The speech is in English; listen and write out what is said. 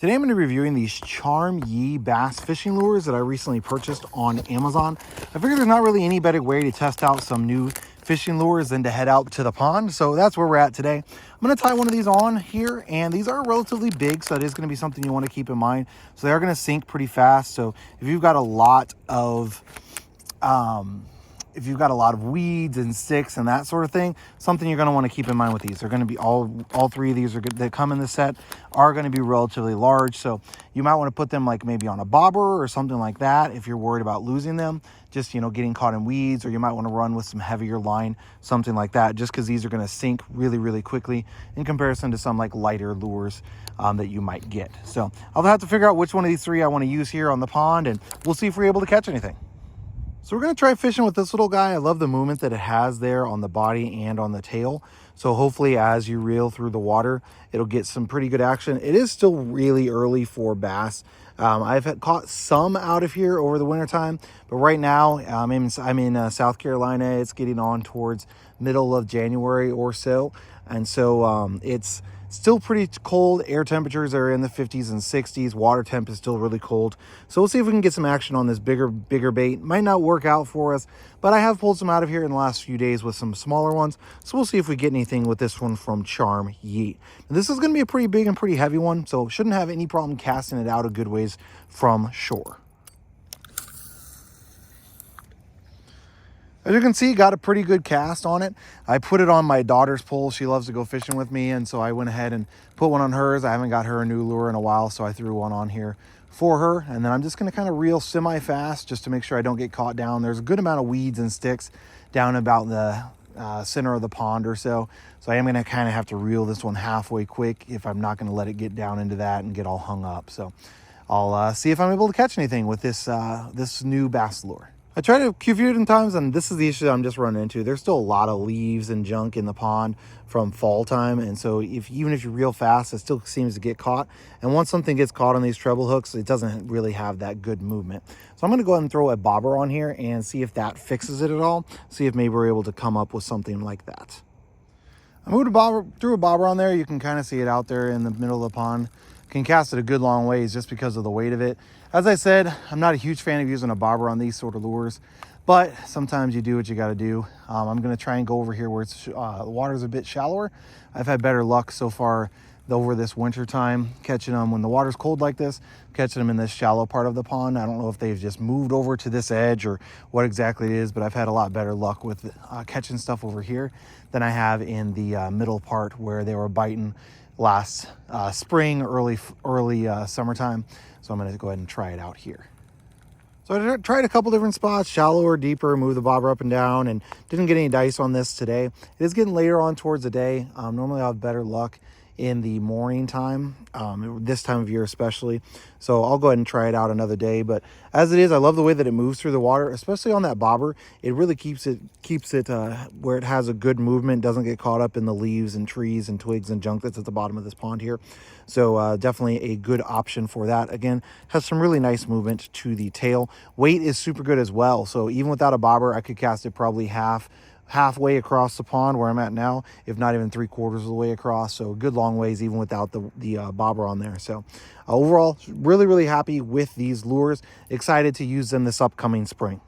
Today I'm going to be reviewing these CharmYee bass fishing lures that I recently purchased on Amazon. I figured there's not really any better way to test out some new fishing lures than to head out to the pond. So that's where we're at today. I'm going to tie one of these on here, and these are relatively big, so it is going to be something you want to keep in mind. So they are going to sink pretty fast. So if you've got a lot of weeds and sticks and that sort of thing, something you're going to want to keep in mind with these. They're going to be all three of these are good that come in the set are going to be relatively large, so you might want to put them like maybe on a bobber or something like that if you're worried about losing them, just getting caught in weeds. Or you might want to run with some heavier line, something like that, just because these are going to sink really quickly in comparison to some like lighter lures that you might get. So I'll have to figure out which one of these three I want to use here on the pond, and we'll see if we're able to catch anything. So we're going to try fishing with this little guy. I love the movement that it has there on the body and on the tail. So hopefully as you reel through the water, it'll get some pretty good action. It is still really early for bass. I've caught some out of here over the wintertime, but right now I'm in South Carolina. It's getting on towards middle of January or so. And so it's still pretty cold. Air temperatures are in the 50s and 60s. Water temp is still really cold. So we'll see if we can get some action on this bigger bait. Might not work out for us, but I have pulled some out of here in the last few days with some smaller ones. So we'll see if we get anything with this one from CharmYee. This is going to be a pretty big and pretty heavy one, so shouldn't have any problem casting it out a good ways from shore. As you can see, got a pretty good cast on it. I put it on my daughter's pole. She loves to go fishing with me, and so I went ahead and put one on hers. I haven't got her a new lure in a while, so I threw one on here for her. And then I'm just going to kind of reel semi-fast just to make sure I don't get caught down. There's a good amount of weeds and sticks down about the center of the pond or so. So I am going to kind of have to reel this one halfway quick if I'm not going to let it get down into that and get all hung up. So I'll see if I'm able to catch anything with this new bass lure. I tried a few different times, and this is the issue that I'm just running into. There's still a lot of leaves and junk in the pond from fall time, and so even if you reel fast, it still seems to get caught. And once something gets caught on these treble hooks, it doesn't really have that good movement. So I'm going to go ahead and throw a bobber on here and see if that fixes it at all. See if maybe we're able to come up with something like that. I threw a bobber on there. You can kind of see it out there in the middle of the pond. Can cast it a good long ways just because of the weight of it. As I said, I'm not a huge fan of using a bobber on these sort of lures, but sometimes you do what you got to do. I'm going to try and go over here where the water's a bit shallower. I've had better luck so far over this winter time catching them when the water's cold like this, catching them in this shallow part of the pond. I don't know if they've just moved over to this edge or what exactly it is, but I've had a lot better luck with catching stuff over here than I have in the middle part where they were biting last spring, early summertime. So I'm going to go ahead and try it out here. So I tried a couple different spots, shallower, deeper, move the bobber up and down, and didn't get any dice on this today. It is getting later on towards the day. Normally I'll have better luck in the morning time, this time of year especially. So I'll go ahead and try it out another day. But as it is, I love the way that it moves through the water, especially on that bobber. It really keeps it where it has a good movement, doesn't get caught up in the leaves and trees and twigs and junk that's at the bottom of this pond here. So definitely a good option for that. Again, has some really nice movement to the tail. Weight is super good as well. So even without a bobber, I could cast it probably halfway across the pond where I'm at now, if not even 3/4 of the way across. So good long ways even without the bobber on there. So overall, really happy with these lures. Excited to use them this upcoming spring.